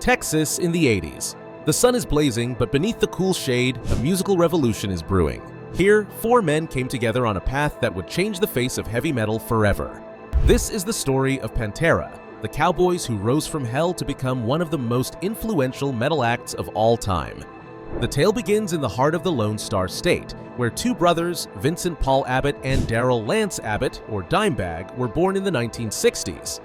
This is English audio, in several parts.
Texas in the 80s. The sun is blazing, but beneath the cool shade, a musical revolution is brewing. Here, four men came together on a path that would change the face of heavy metal forever. This is the story of Pantera, the cowboys who rose from hell to become one of the most influential metal acts of all time. The tale begins in the heart of the Lone Star State, where two brothers, Vincent Paul Abbott and Darrell Lance Abbott, or Dimebag, were born in the 1960s.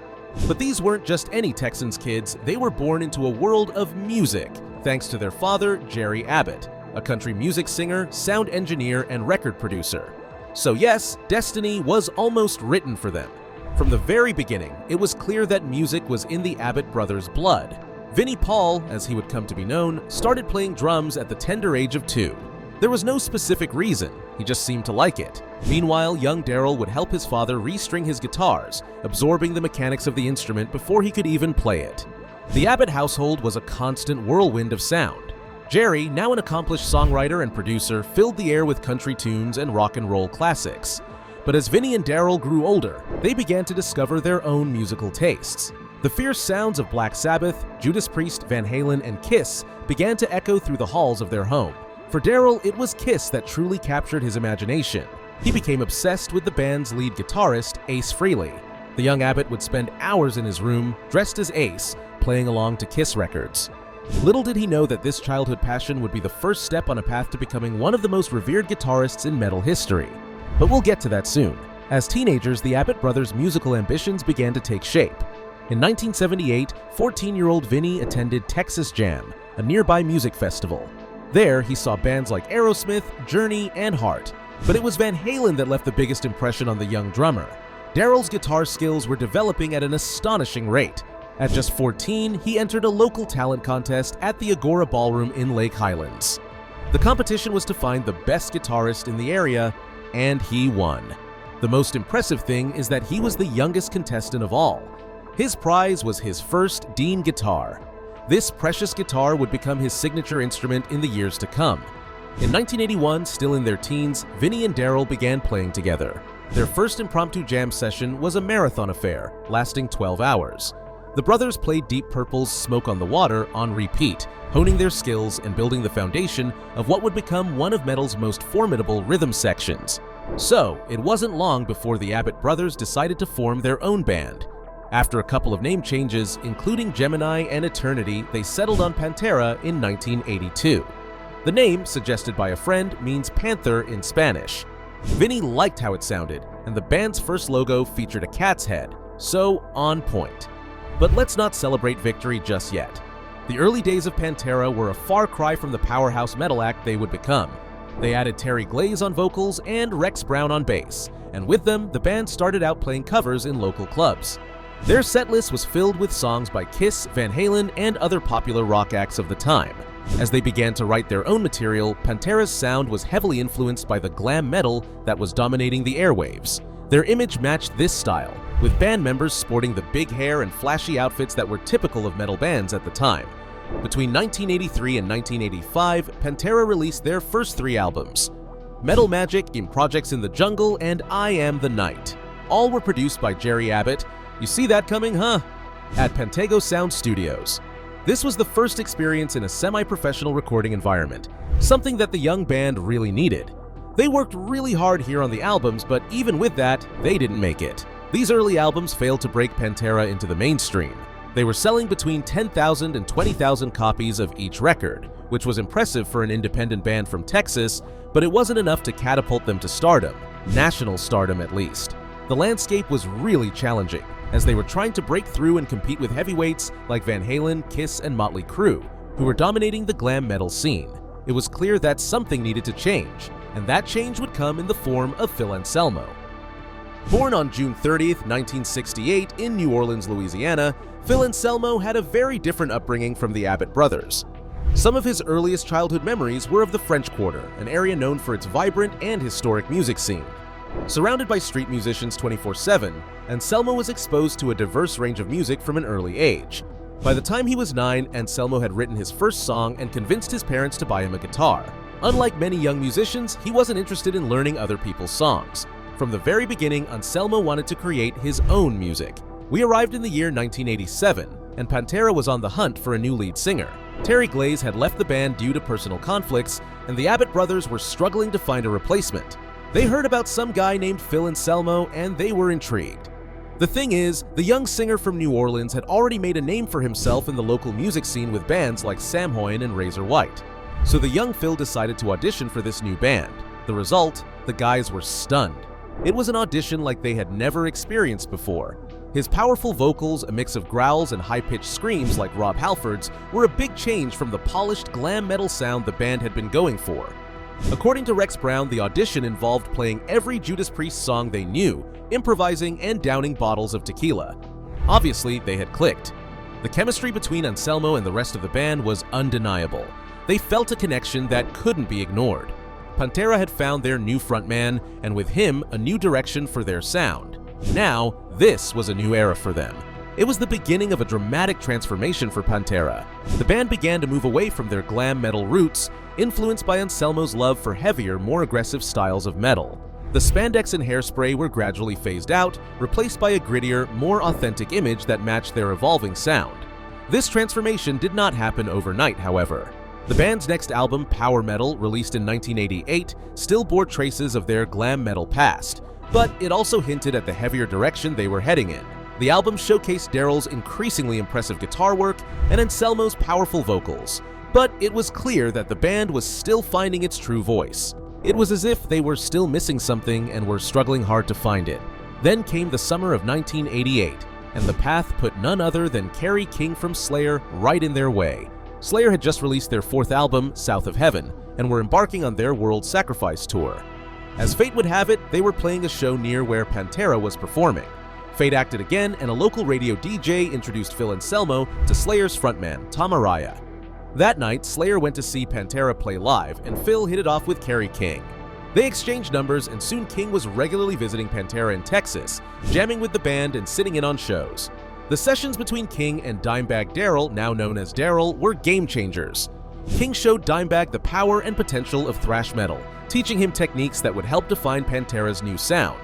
But these weren't just any Texans kids, they were born into a world of music, thanks to their father, Jerry Abbott, a country music singer, sound engineer, and record producer. So yes, destiny was almost written for them. From the very beginning, it was clear that music was in the Abbott brothers' blood. Vinnie Paul, as he would come to be known, started playing drums at the tender age of 2. There was no specific reason, he just seemed to like it. Meanwhile, young Darrell would help his father restring his guitars, absorbing the mechanics of the instrument before he could even play it. The Abbott household was a constant whirlwind of sound. Jerry, now an accomplished songwriter and producer, filled the air with country tunes and rock and roll classics. But as Vinnie and Darrell grew older, they began to discover their own musical tastes. The fierce sounds of Black Sabbath, Judas Priest, Van Halen, and Kiss began to echo through the halls of their home. For Darrell, it was Kiss that truly captured his imagination. He became obsessed with the band's lead guitarist, Ace Frehley. The young Abbott would spend hours in his room, dressed as Ace, playing along to Kiss records. Little did he know that this childhood passion would be the first step on a path to becoming one of the most revered guitarists in metal history. But we'll get to that soon. As teenagers, the Abbott brothers' musical ambitions began to take shape. In 1978, 14-year-old Vinnie attended Texas Jam, a nearby music festival. There, he saw bands like Aerosmith, Journey, and Heart. But it was Van Halen that left the biggest impression on the young drummer. Darrell's guitar skills were developing at an astonishing rate. At just 14, he entered a local talent contest at the Agora Ballroom in Lake Highlands. The competition was to find the best guitarist in the area, and he won. The most impressive thing is that he was the youngest contestant of all. His prize was his first Dean guitar. This precious guitar would become his signature instrument in the years to come. In 1981, still in their teens, Vinnie and Darrell began playing together. Their first impromptu jam session was a marathon affair, lasting 12 hours. The brothers played Deep Purple's Smoke on the Water on repeat, honing their skills and building the foundation of what would become one of metal's most formidable rhythm sections. So, it wasn't long before the Abbott brothers decided to form their own band. After a couple of name changes, including Gemini and Eternity, they settled on Pantera in 1982. The name, suggested by a friend, means panther in Spanish. Vinnie liked how it sounded, and the band's first logo featured a cat's head, so on point. But let's not celebrate victory just yet. The early days of Pantera were a far cry from the powerhouse metal act they would become. They added Terry Glaze on vocals and Rex Brown on bass, and with them, the band started out playing covers in local clubs. Their setlist was filled with songs by Kiss, Van Halen, and other popular rock acts of the time. As they began to write their own material, Pantera's sound was heavily influenced by the glam metal that was dominating the airwaves. Their image matched this style, with band members sporting the big hair and flashy outfits that were typical of metal bands at the time. Between 1983 and 1985, Pantera released their first 3 albums: Metal Magic, In Projects in the Jungle, and I Am the Night. All were produced by Jerry Abbott. You see that coming, huh? At Pantego Sound Studios. This was the first experience in a semi-professional recording environment, something that the young band really needed. They worked really hard here on the albums, but even with that, they didn't make it. These early albums failed to break Pantera into the mainstream. They were selling between 10,000 and 20,000 copies of each record, which was impressive for an independent band from Texas, but it wasn't enough to catapult them to stardom, national stardom at least. The landscape was really challenging, as they were trying to break through and compete with heavyweights like Van Halen, Kiss, and Motley Crue, who were dominating the glam metal scene. It was clear that something needed to change, and that change would come in the form of Phil Anselmo. Born on June 30th, 1968 in New Orleans, Louisiana, Phil Anselmo had a very different upbringing from the Abbott brothers. Some of his earliest childhood memories were of the French Quarter, an area known for its vibrant and historic music scene. Surrounded by street musicians 24/7, Anselmo was exposed to a diverse range of music from an early age. By the time he was 9, Anselmo had written his first song and convinced his parents to buy him a guitar. Unlike many young musicians, he wasn't interested in learning other people's songs. From the very beginning, Anselmo wanted to create his own music. We arrived in the year 1987. and Pantera was on the hunt for a new lead singer. Terry Glaze had left the band due to personal conflicts, and the Abbott brothers were struggling to find a replacement. They heard about some guy named Phil Anselmo, and they were intrigued. The thing is, the young singer from New Orleans had already made a name for himself in the local music scene with bands like Sam Hoyne and Razor White. So the young Phil decided to audition for this new band. The result? The guys were stunned. It was an audition like they had never experienced before. His powerful vocals, a mix of growls and high-pitched screams like Rob Halford's, were a big change from the polished glam metal sound the band had been going for. According to Rex Brown, the audition involved playing every Judas Priest song they knew, improvising and downing bottles of tequila. Obviously, they had clicked. The chemistry between Anselmo and the rest of the band was undeniable. They felt a connection that couldn't be ignored. Pantera had found their new frontman, and with him, a new direction for their sound. Now, this was a new era for them. It was the beginning of a dramatic transformation for Pantera. The band began to move away from their glam metal roots, influenced by Anselmo's love for heavier, more aggressive styles of metal. The spandex and hairspray were gradually phased out, replaced by a grittier, more authentic image that matched their evolving sound. This transformation did not happen overnight, however. The band's next album, Power Metal, released in 1988, still bore traces of their glam metal past, but it also hinted at the heavier direction they were heading in. The album showcased Darrell's increasingly impressive guitar work and Anselmo's powerful vocals, but it was clear that the band was still finding its true voice. It was as if they were still missing something and were struggling hard to find it. Then came the summer of 1988, and the path put none other than Kerry King from Slayer right in their way. Slayer had just released their fourth album, South of Heaven, and were embarking on their World Sacrifice tour. As fate would have it, they were playing a show near where Pantera was performing. Fate acted again, and a local radio DJ introduced Phil Anselmo to Slayer's frontman, Tom Araya. That night, Slayer went to see Pantera play live, and Phil hit it off with Kerry King. They exchanged numbers, and soon King was regularly visiting Pantera in Texas, jamming with the band and sitting in on shows. The sessions between King and Dimebag Darrell, now known as Darrell, were game changers. King showed Dimebag the power and potential of thrash metal, teaching him techniques that would help define Pantera's new sound.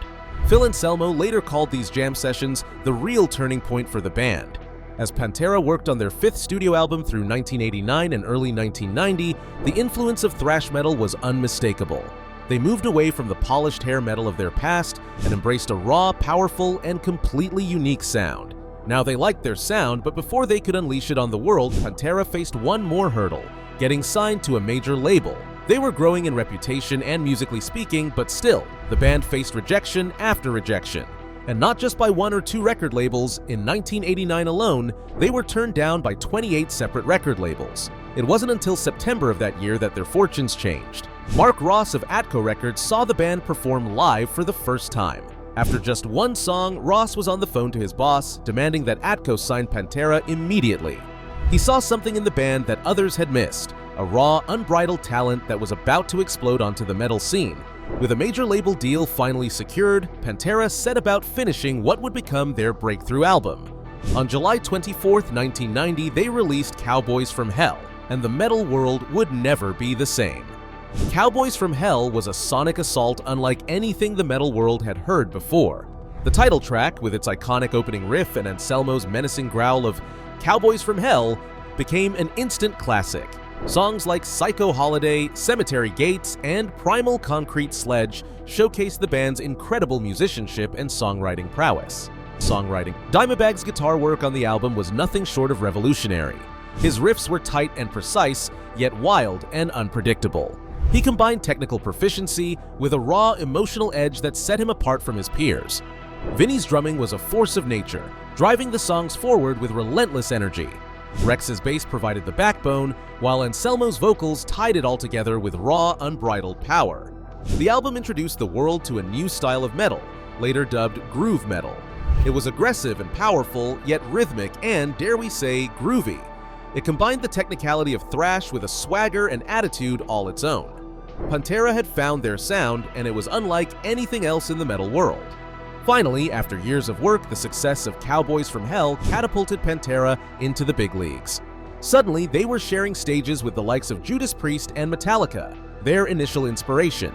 Phil Anselmo later called these jam sessions the real turning point for the band. As Pantera worked on their fifth studio album through 1989 and early 1990, the influence of thrash metal was unmistakable. They moved away from the polished hair metal of their past and embraced a raw, powerful, and completely unique sound. Now they liked their sound, but before they could unleash it on the world, Pantera faced one more hurdle: getting signed to a major label. They were growing in reputation and musically speaking, but still, the band faced rejection after rejection. And not just by one or two record labels, in 1989 alone, they were turned down by 28 separate record labels. It wasn't until September of that year that their fortunes changed. Mark Ross of Atco Records saw the band perform live for the first time. After just one song, Ross was on the phone to his boss, demanding that Atco sign Pantera immediately. He saw something in the band that others had missed: a raw, unbridled talent that was about to explode onto the metal scene. With a major label deal finally secured, Pantera set about finishing what would become their breakthrough album. On July 24, 1990, they released Cowboys from Hell, and the metal world would never be the same. Cowboys from Hell was a sonic assault unlike anything the metal world had heard before. The title track, with its iconic opening riff and Anselmo's menacing growl of "Cowboys from Hell," became an instant classic. Songs like Psycho Holiday, Cemetery Gates, and Primal Concrete Sledge showcased the band's incredible musicianship and songwriting prowess. Dimebag's guitar work on the album was nothing short of revolutionary. His riffs were tight and precise, yet wild and unpredictable. He combined technical proficiency with a raw, emotional edge that set him apart from his peers. Vinny's drumming was a force of nature, driving the songs forward with relentless energy. Rex's bass provided the backbone, while Anselmo's vocals tied it all together with raw, unbridled power. The album introduced the world to a new style of metal, later dubbed groove metal. It was aggressive and powerful, yet rhythmic and, dare we say, groovy. It combined the technicality of thrash with a swagger and attitude all its own. Pantera had found their sound, and it was unlike anything else in the metal world. Finally, after years of work, the success of Cowboys from Hell catapulted Pantera into the big leagues. Suddenly, they were sharing stages with the likes of Judas Priest and Metallica, their initial inspiration.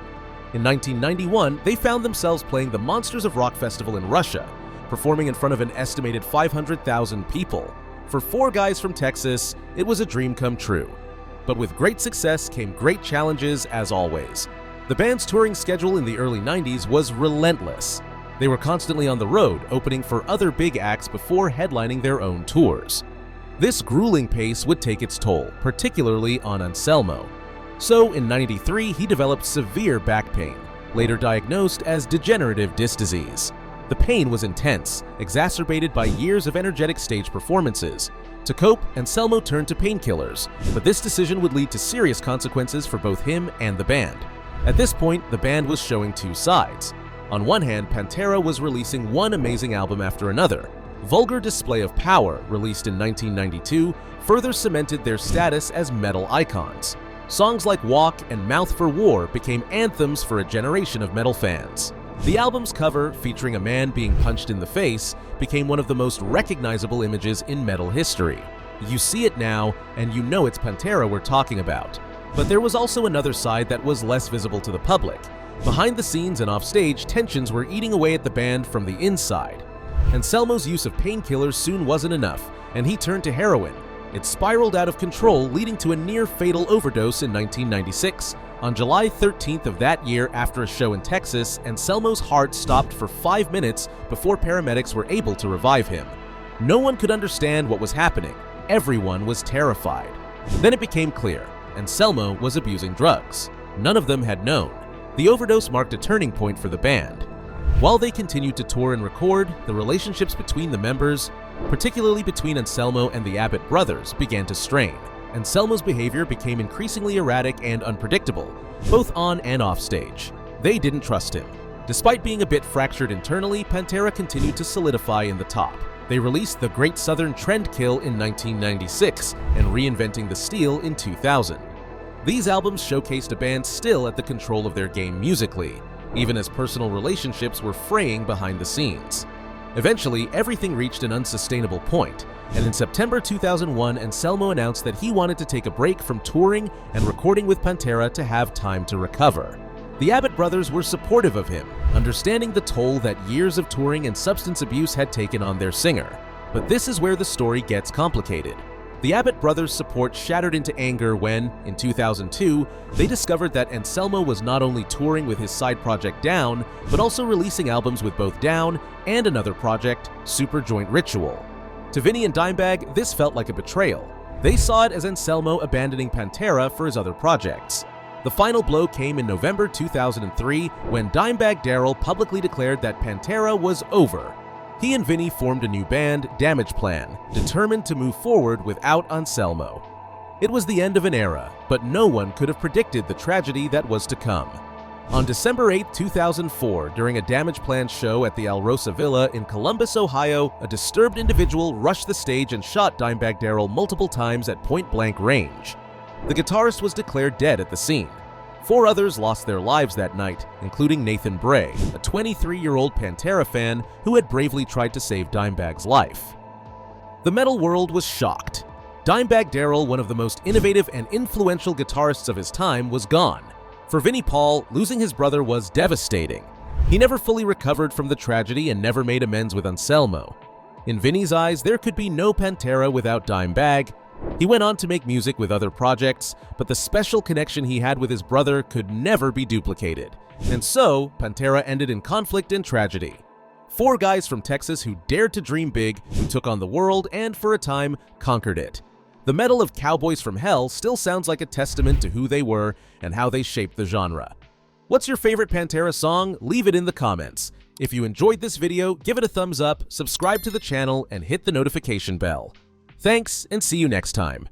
In 1991, they found themselves playing the Monsters of Rock Festival in Russia, performing in front of an estimated 500,000 people. For four guys from Texas, it was a dream come true. But with great success came great challenges as always. The band's touring schedule in the early 90s was relentless. They were constantly on the road, opening for other big acts before headlining their own tours. This grueling pace would take its toll, particularly on Anselmo. So in '93, he developed severe back pain, later diagnosed as degenerative disc disease. The pain was intense, exacerbated by years of energetic stage performances. To cope, Anselmo turned to painkillers, but this decision would lead to serious consequences for both him and the band. At this point, the band was showing two sides. On one hand, Pantera was releasing one amazing album after another. Vulgar Display of Power, released in 1992, further cemented their status as metal icons. Songs like Walk and Mouth for War became anthems for a generation of metal fans. The album's cover, featuring a man being punched in the face, became one of the most recognizable images in metal history. You see it now, and you know it's Pantera we're talking about. But there was also another side that was less visible to the public. Behind the scenes and offstage, tensions were eating away at the band from the inside. Anselmo's use of painkillers soon wasn't enough, and he turned to heroin. It spiraled out of control, leading to a near-fatal overdose in 1996. On July 13th of that year, after a show in Texas, Anselmo's heart stopped for 5 minutes before paramedics were able to revive him. No one could understand what was happening. Everyone was terrified. Then it became clear. Anselmo was abusing drugs. None of them had known. The overdose marked a turning point for the band. While they continued to tour and record, the relationships between the members, particularly between Anselmo and the Abbott brothers, began to strain. Anselmo's behavior became increasingly erratic and unpredictable, both on and off stage. They didn't trust him. Despite being a bit fractured internally, Pantera continued to solidify in the top. They released The Great Southern Trendkill in 1996 and Reinventing the Steel in 2000. These albums showcased a band still at the control of their game musically, even as personal relationships were fraying behind the scenes. Eventually, everything reached an unsustainable point, and in September 2001, Anselmo announced that he wanted to take a break from touring and recording with Pantera to have time to recover. The Abbott brothers were supportive of him, understanding the toll that years of touring and substance abuse had taken on their singer. But this is where the story gets complicated. The Abbott brothers' support shattered into anger when, in 2002, they discovered that Anselmo was not only touring with his side project Down, but also releasing albums with both Down and another project, Superjoint Ritual. To Vinny and Dimebag, this felt like a betrayal. They saw it as Anselmo abandoning Pantera for his other projects. The final blow came in November 2003 when Dimebag Darrell publicly declared that Pantera was over. He and Vinny formed a new band, Damageplan, determined to move forward without Anselmo. It was the end of an era, but no one could have predicted the tragedy that was to come. On December 8, 2004, during a Damageplan show at the Alrosa Villa in Columbus, Ohio, a disturbed individual rushed the stage and shot Dimebag Darrell multiple times at point-blank range. The guitarist was declared dead at the scene. 4 others lost their lives that night, including Nathan Bray, a 23-year-old Pantera fan who had bravely tried to save Dimebag's life. The metal world was shocked. Dimebag Darrell, one of the most innovative and influential guitarists of his time, was gone. For Vinnie Paul, losing his brother was devastating. He never fully recovered from the tragedy and never made amends with Anselmo. In Vinnie's eyes, there could be no Pantera without Dimebag. He went on to make music with other projects, but the special connection he had with his brother could never be duplicated. And so, Pantera ended in conflict and tragedy. 4 guys from Texas who dared to dream big, who took on the world and, for a time, conquered it. The metal of Cowboys from Hell still sounds like a testament to who they were and how they shaped the genre. What's your favorite Pantera song? Leave it in the comments. If you enjoyed this video, give it a thumbs up, subscribe to the channel, and hit the notification bell. Thanks, and see you next time.